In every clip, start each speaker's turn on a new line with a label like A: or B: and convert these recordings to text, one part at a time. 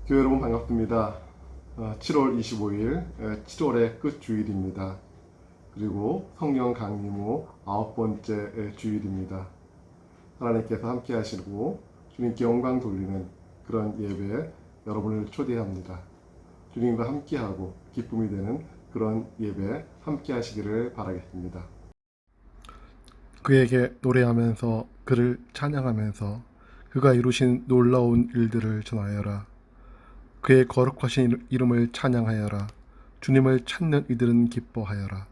A: 교회 여러분 반갑습니다. 7월 25일 7월의 끝 주일입니다. 그리고 성령 강림 후 9번째 주일입니다. 하나님께서 함께 하시고 주님께 영광 돌리는 그런 예배에 여러분을 초대합니다. 주님과 함께하고 기쁨이 되는 그런 예배에 함께 하시기를 바라겠습니다.
B: 그에게 노래하면서 그를 찬양하면서 그가 이루신 놀라운 일들을 전하여라. 그의 거룩하신 이름을 찬양하여라. 주님을 찾는 이들은 기뻐하여라.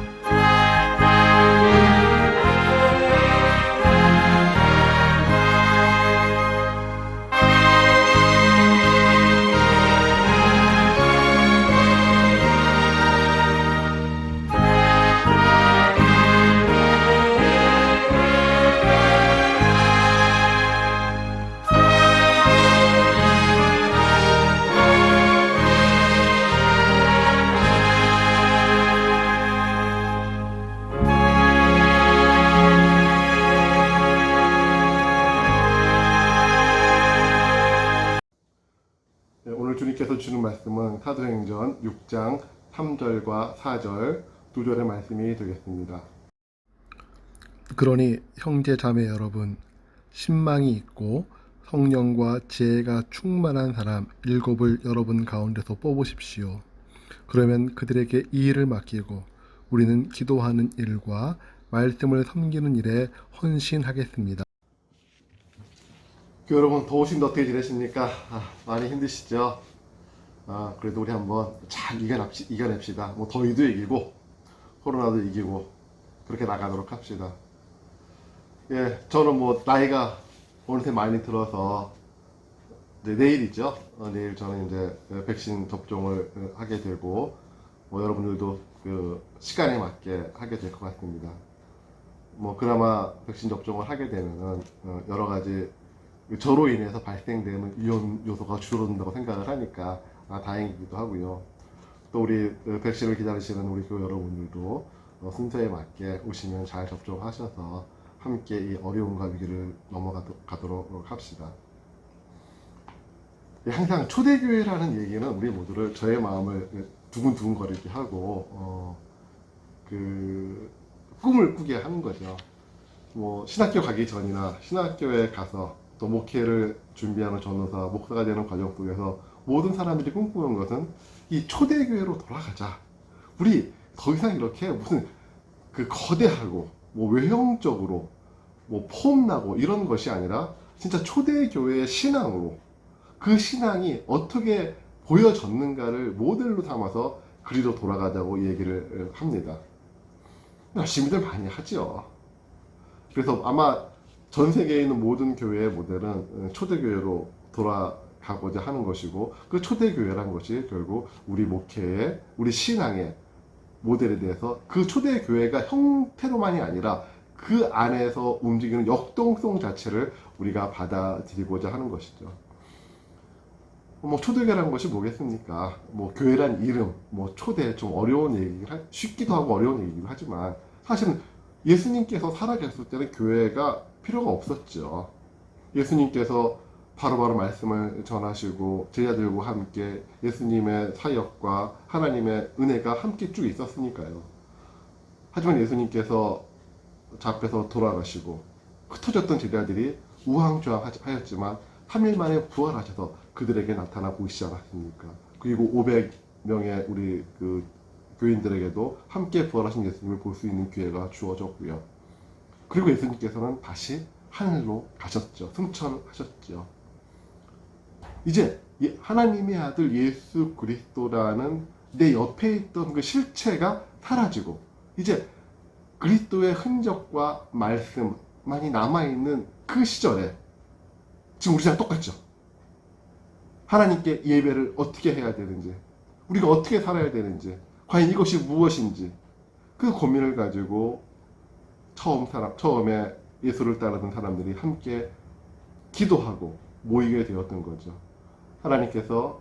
A: 오늘 주님께서 주는 말씀은 사도행전 6장 3절과 4절 두 절의 말씀이 되겠습니다.
B: 그러니 형제 자매 여러분, 신망이 있고 성령과 지혜가 충만한 사람 7을 여러분 가운데서 뽑으십시오. 그러면 그들에게 이 일을 맡기고 우리는 기도하는 일과 말씀을 섬기는 일에 헌신하겠습니다.
A: 교회 여러분, 더우신데 어떻게 지내십니까? 많이 힘드시죠? 그래도 우리 한번 잘 이겨냅시다. 뭐 더위도 이기고 코로나도 이기고 그렇게 나가도록 합시다. 예, 저는 뭐 나이가 어느새 많이 들어서 이제 내일이죠. 내일 저는 이제 백신 접종을 하게 되고 뭐 여러분들도 그 시간에 맞게 하게 될 것 같습니다. 뭐 그나마 백신 접종을 하게 되면은 여러 가지 저로 인해서 발생되는 위험 요소가 줄어든다고 생각을 하니까 다행이기도 하고요. 또 우리 백신을 기다리시는 우리 교회 여러분들도 순서에 맞게 오시면 잘 접종하셔서 함께 이 어려움과 위기를 넘어가도록 합시다. 항상 초대교회라는 얘기는 우리 모두를 저의 마음을 두근두근거리게 하고 그 꿈을 꾸게 하는 거죠. 뭐 신학교 가기 전이나 신학교에 가서 또 목회를 준비하는 전도사, 목사가 되는 과정 속에서 모든 사람들이 꿈꾸는 것은 이 초대교회로 돌아가자. 우리 더 이상 이렇게 무슨 그 거대하고 뭐 외형적으로 뭐 폼나고 이런 것이 아니라 진짜 초대교회의 신앙으로 그 신앙이 어떻게 보여졌는가를 모델로 삼아서 그리로 돌아가자고 얘기를 합니다. 열심히들 많이 하죠. 그래서 아마 전 세계에 있는 모든 교회의 모델은 초대교회로 돌아가고자 하는 것이고, 그 초대교회란 것이 결국 우리 목회의, 우리 신앙의 모델에 대해서 그 초대교회가 형태로만이 아니라 그 안에서 움직이는 역동성 자체를 우리가 받아들이고자 하는 것이죠. 뭐 초대교회란 것이 뭐겠습니까? 뭐 교회란 이름, 뭐 초대, 좀 어려운 얘기가 쉽기도 하고 어려운 얘기이기도 하지만 사실은 예수님께서 살아계셨을 때는 교회가 필요가 없었죠. 예수님께서 바로바로 말씀을 전하시고 제자들과 함께 예수님의 사역과 하나님의 은혜가 함께 쭉 있었으니까요. 하지만 예수님께서 잡혀서 돌아가시고 흩어졌던 제자들이 우왕좌왕하였지만 3일 만에 부활하셔서 그들에게 나타나 보이시지 않았습니까? 그리고 500명의 우리 그 교인들에게도 함께 부활하신 예수님을 볼 수 있는 기회가 주어졌고요. 그리고 예수님께서는 다시 하늘로 가셨죠. 승천하셨죠. 이제 하나님의 아들 예수 그리스도라는 내 옆에 있던 그 실체가 사라지고 이제 그리스도의 흔적과 말씀만이 남아있는 그 시절에 지금 우리랑 똑같죠. 하나님께 예배를 어떻게 해야 되는지, 우리가 어떻게 살아야 되는지, 과연 이것이 무엇인지 그 고민을 가지고 처음에 예수를 따르던 사람들이 함께 기도하고 모이게 되었던 거죠.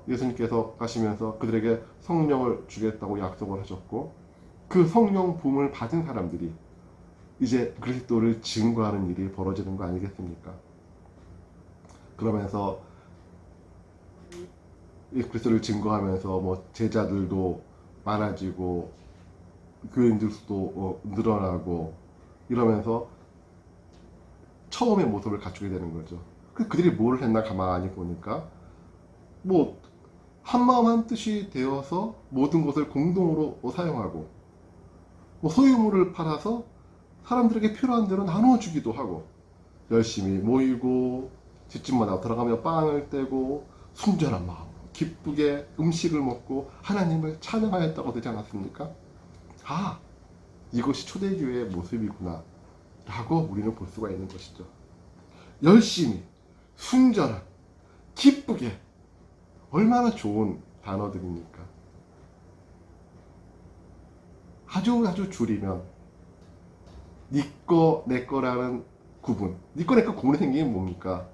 A: 예수님께서 가시면서 그들에게 성령을 주겠다고 약속을 하셨고, 그 성령 부음을 받은 사람들이 이제 그리스도를 증거하는 일이 벌어지는 거 아니겠습니까? 그러면서 그리스도를 증거하면서 뭐 제자들도 많아지고 교인들 수도 늘어나고 이러면서 처음의 모습을 갖추게 되는 거죠. 그들이 뭘 했나 가만히 보니까 뭐 한마음 한뜻이 되어서 모든 것을 공동으로 사용하고 뭐 소유물을 팔아서 사람들에게 필요한 대로 나눠주기도 하고 열심히 모이고 집집마다 들어가며 빵을 떼고 순전한 마음 기쁘게 음식을 먹고 하나님을 찬양하였다고 되지 않았습니까? 아, 이것이 초대교회의 모습이구나 라고 우리는 볼 수가 있는 것이죠. 열심히 순전한 기쁘게 얼마나 좋은 단어들입니까? 아주 줄이면 니꺼 내꺼라는 구분, 니꺼 내꺼 구분이 생기면 뭡니까?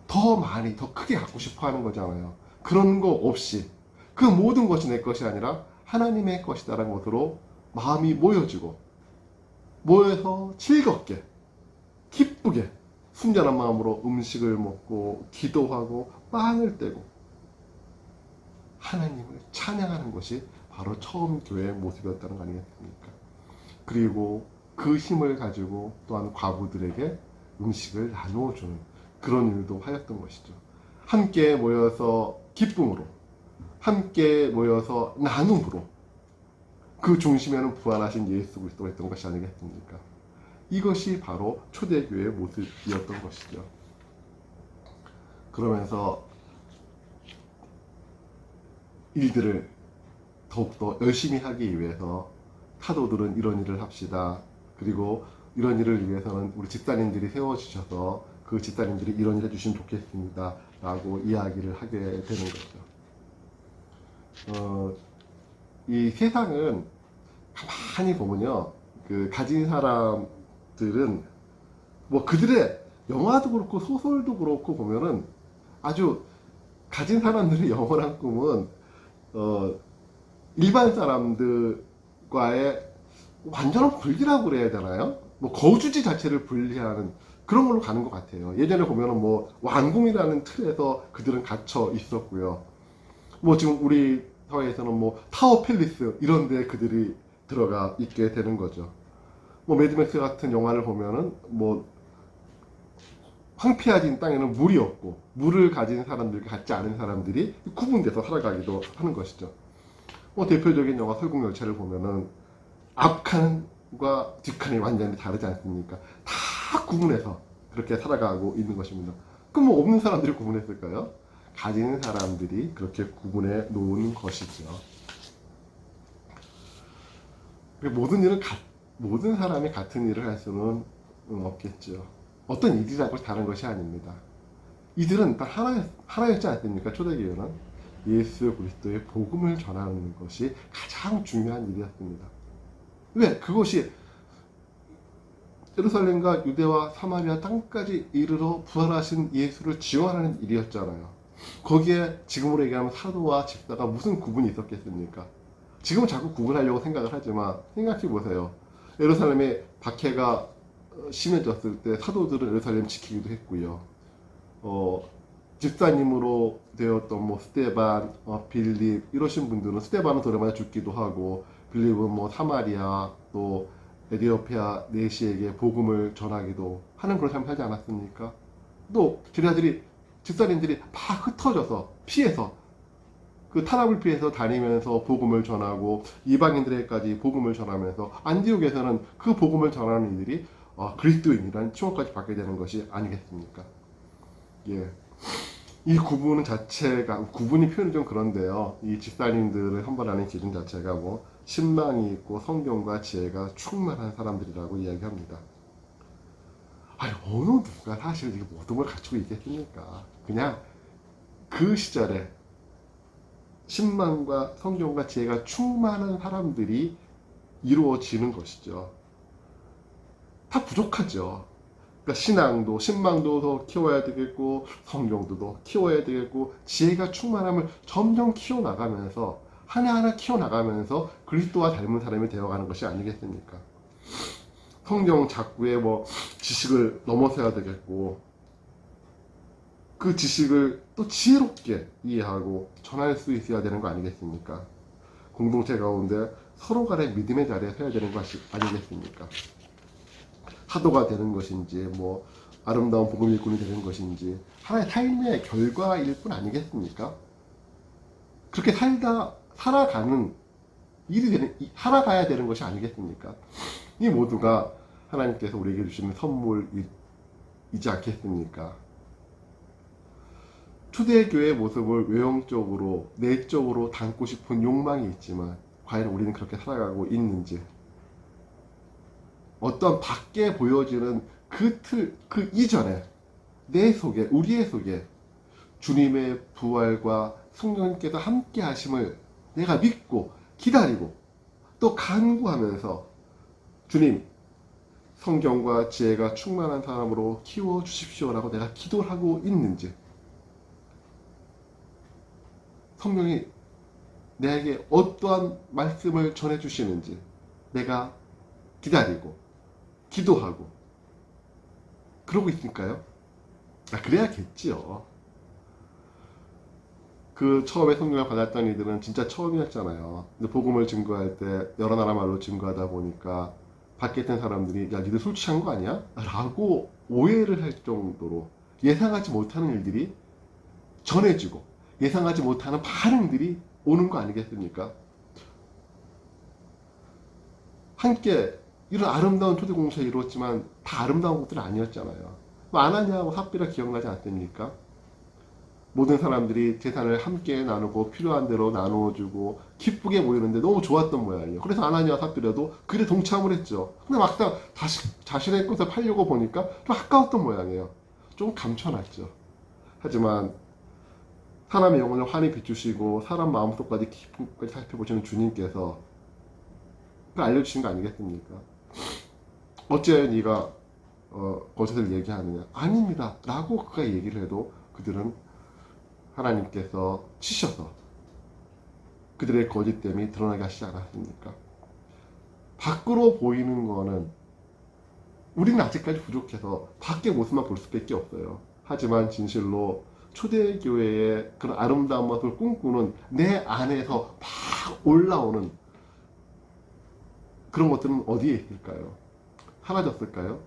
A: 더 많이 더 크게 갖고 싶어 하는 거잖아요. 그런 거 없이 그 모든 것이 내 것이 아니라 하나님의 것이다라는 것으로 마음이 모여지고 모여서 즐겁게 기쁘게 순전한 마음으로 음식을 먹고 기도하고 빵을 떼고 하나님을 찬양하는 것이 바로 처음 교회의 모습이었다는 거 아니겠습니까? 그리고 그 힘을 가지고 또한 과부들에게 음식을 나누어주는 그런 일도 하였던 것이죠. 함께 모여서 기쁨으로 함께 모여서 나눔으로 그 중심에는 부활하신 예수 그리스도가 있던 것이 아니겠습니까? 이것이 바로 초대교회의 모습이었던 것이죠. 그러면서 일들을 더욱더 열심히 하기 위해서 사도들은 이런 일을 합시다. 그리고 이런 일을 위해서는 우리 집사님들이 세워주셔서 그 집사님들이 이런 일 해주시면 좋겠습니다. 라고 이야기를 하게 되는 거죠. 이 세상은 가만히 보면요. 그 가진 사람들은 뭐 그들의 영화도 그렇고 소설도 그렇고 보면은 아주 가진 사람들의 영원한 꿈은 일반 사람들과의 완전한 분리라고 그래야 되나요? 뭐 거주지 자체를 분리하는 그런 걸로 가는 것 같아요. 예전에 보면은 뭐 왕궁이라는 틀에서 그들은 갇혀 있었고요. 뭐 지금 우리 사회에서는 뭐 타워 팰리스 이런 데 그들이 들어가 있게 되는 거죠. 뭐 매드맥스 같은 영화를 보면은 뭐 황폐해진 땅에는 물이 없고 물을 가진 사람들과 갖지 않은 사람들이 구분돼서 살아가기도 하는 것이죠. 뭐 대표적인 영화 설국열차를 보면은 앞칸과 뒷칸이 완전히 다르지 않습니까? 다 구분해서 그렇게 살아가고 있는 것입니다. 그럼 뭐 없는 사람들이 구분했을까요? 가진 사람들이 그렇게 구분해 놓은 것이죠. 모든 사람이 같은 일을 할 수는 없겠죠. 어떤 일이라고 다른 것이 아닙니다. 이들은 다 하나였지 않습니까? 초대교회는 예수 그리스도의 복음을 전하는 것이 가장 중요한 일이었습니다. 왜? 그것이 예루살렘과 유대와 사마리아 땅까지 이르러 부활하신 예수를 지원하는 일이었잖아요. 거기에 지금으로 얘기하면 사도와 집사가 무슨 구분이 있었겠습니까? 지금은 자꾸 구분하려고 생각을 하지만 생각해 보세요. 예루살렘에 박해가 심해졌을 때 사도들은 예루살렘 지키기도 했고요. 집사님으로 되었던 뭐 스데반, 빌립 이러신 분들은 스데반은 돌에 맞아 죽기도 하고 빌립은 뭐 사마리아 또 에디오피아 내시에게 복음을 전하기도 하는 그런 삶을 살지 않았습니까? 또 제자들이 집사님들이 막 흩어져서 피해서 그 탄압을 피해서 다니면서 복음을 전하고 이방인들에게까지 복음을 전하면서 안디옥에서는 그 복음을 전하는 이들이 그리스도인이라는 칭호까지 받게 되는 것이 아니겠습니까? 예. 이 구분 자체가 구분이 표현이 좀 그런데요. 이 집사님들을 선발하는 기준 자체가 뭐 신망이 있고 성경과 지혜가 충만한 사람들이라고 이야기합니다. 아니 어느 누가 사실 이게 모든 걸 갖추고 있겠습니까? 그냥 그 시절에 신망과 성경과 지혜가 충만한 사람들이 이루어지는 것이죠. 다 부족하죠. 그러니까 신망도 더 키워야 되겠고 성경도 더 키워야 되겠고 지혜가 충만함을 점점 키워나가면서 하나하나 키워나가면서 그리스도와 닮은 사람이 되어가는 것이 아니겠습니까? 성경 작구의 뭐 지식을 넘어서야 되겠고 그 지식을 또 지혜롭게 이해하고 전할 수 있어야 되는 거 아니겠습니까? 공동체 가운데 서로 간의 믿음의 자리에 서야 되는 것이 아니겠습니까? 사도가 되는 것인지 뭐 아름다운 복음 일꾼이 되는 것인지 하나의 삶의 결과일 뿐 아니겠습니까? 그렇게 살아가는 살아가야 되는 것이 아니겠습니까? 이 모두가 하나님께서 우리에게 주시는 선물이지 않겠습니까? 초대교회의 모습을 외형적으로, 내적으로 담고 싶은 욕망이 있지만 과연 우리는 그렇게 살아가고 있는지, 어떤 밖에 보여지는 그 이전에 내 속에, 우리의 속에 주님의 부활과 성령님께서 함께 하심을 내가 믿고 기다리고 또 간구하면서 주님, 성경과 지혜가 충만한 사람으로 키워주십시오라고 내가 기도를 하고 있는지, 성령이 내게 어떠한 말씀을 전해주시는지 내가 기다리고 기도하고 그러고 있을까요? 그래야겠지요. 그 처음에 성령을 받았던 이들은 진짜 처음이었잖아요. 근데 복음을 증거할 때 여러 나라 말로 증거하다 보니까 밖에 있던 사람들이 야, 니들 술 취한 거 아니야? 라고 오해를 할 정도로 예상하지 못하는 일들이 전해지고 예상하지 못하는 반응들이 오는 거 아니겠습니까? 함께 이런 아름다운 초대 공사를 이루었지만 다 아름다운 것들은 아니었잖아요. 아나니아하고 삽비라 기억나지 않습니까? 모든 사람들이 재산을 함께 나누고 필요한 대로 나누어주고 기쁘게 모이는데 너무 좋았던 모양이에요. 그래서 아나니아와 삽비라도 그에 동참을 했죠. 근데 막상 자신의 것을 팔려고 보니까 좀 아까웠던 모양이에요. 좀 감춰놨죠. 하지만 사람의 영혼을 환히 비추시고 사람 마음속까지 깊이까지 살펴보시는 주님께서 그걸 알려주신 거 아니겠습니까? 어째 네가 거짓을 얘기하느냐? 아닙니다 라고 그가 얘기를 해도 그들은 하나님께서 치셔서 그들의 거짓됨이 드러나게 하시지 않았습니까? 밖으로 보이는 거는 우리는 아직까지 부족해서 밖의 모습만 볼 수밖에 없어요. 하지만 진실로 초대교회의 그런 아름다운 모습을 꿈꾸는 내 안에서 막 올라오는 그런 것들은 어디에 있을까요? 사라졌을까요?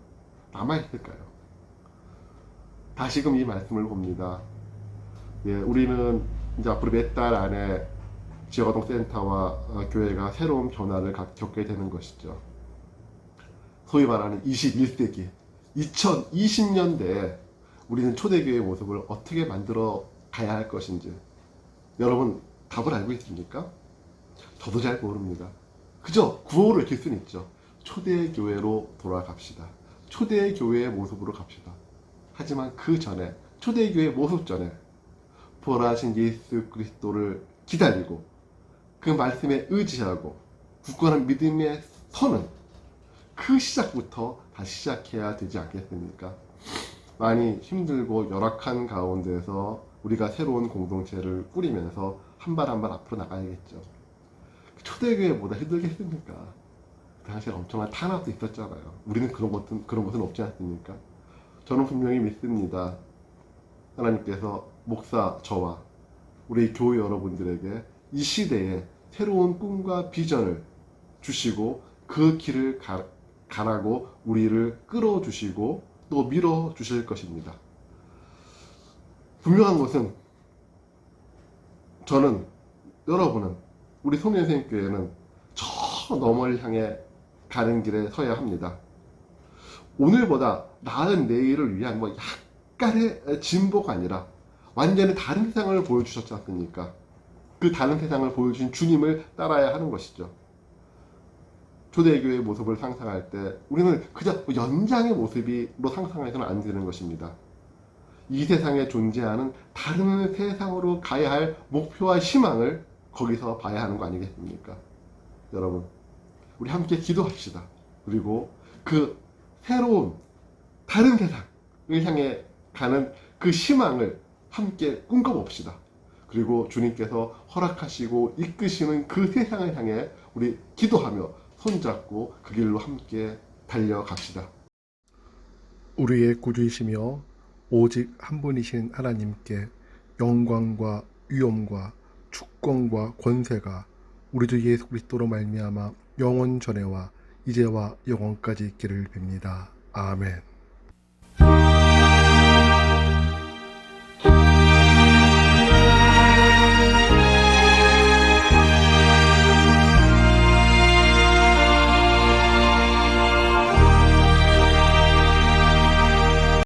A: 남아있을까요? 다시금 이 말씀을 봅니다. 예, 우리는 이제 앞으로 몇 달 안에 지역아동센터와 교회가 새로운 변화를 겪게 되는 것이죠. 소위 말하는 21세기, 2020년대에 우리는 초대교회의 모습을 어떻게 만들어 가야 할 것인지 여러분 답을 알고 있습니까? 저도 잘 모릅니다. 그저 구호를 외칠 수는 있죠. 초대교회로 돌아갑시다. 초대교회의 모습으로 갑시다. 하지만 그 전에, 초대교회의 모습 전에 부활하신 예수 그리스도를 기다리고 그 말씀에 의지하고 굳건한 믿음에 서는 그 시작부터 다시 시작해야 되지 않겠습니까? 많이 힘들고 열악한 가운데서 우리가 새로운 공동체를 꾸리면서 한 발 한 발 앞으로 나가야겠죠. 초대교회보다 힘들겠습니까? 그 당시에 엄청난 탄압도 있었잖아요. 우리는 그런 것은 없지 않습니까? 저는 분명히 믿습니다. 하나님께서 목사 저와 우리 교회 여러분들에게 이 시대에 새로운 꿈과 비전을 주시고 그 길을 가라고 우리를 끌어주시고 또 밀어주실 것입니다. 분명한 것은 저는, 여러분은, 우리 소년생교회는 저 너머를 향해 가는 길에 서야 합니다. 오늘보다 나은 내일을 위한 뭐 약간의 진보가 아니라 완전히 다른 세상을 보여주셨지 않습니까? 그 다른 세상을 보여주신 주님을 따라야 하는 것이죠. 초대교회의 모습을 상상할 때 우리는 그저 연장의 모습으로 상상해서는 안 되는 것입니다. 이 세상에 존재하는 다른 세상으로 가야 할 목표와 희망을 거기서 봐야 하는 거 아니겠습니까? 여러분, 우리 함께 기도합시다. 그리고 그 새로운 다른 세상을 향해 가는 그 희망을 함께 꿈꿔봅시다. 그리고 주님께서 허락하시고 이끄시는 그 세상을 향해 우리 기도하며 손잡고 그 길로 함께 달려갑시다.
B: 우리의 구주이시며 오직 한 분이신 하나님께 영광과 위엄과 주권과 권세가 우리 주 예수 그리스도로 말미암아 영원 전에와 이제와 영원까지 있기를 빕니다. 아멘.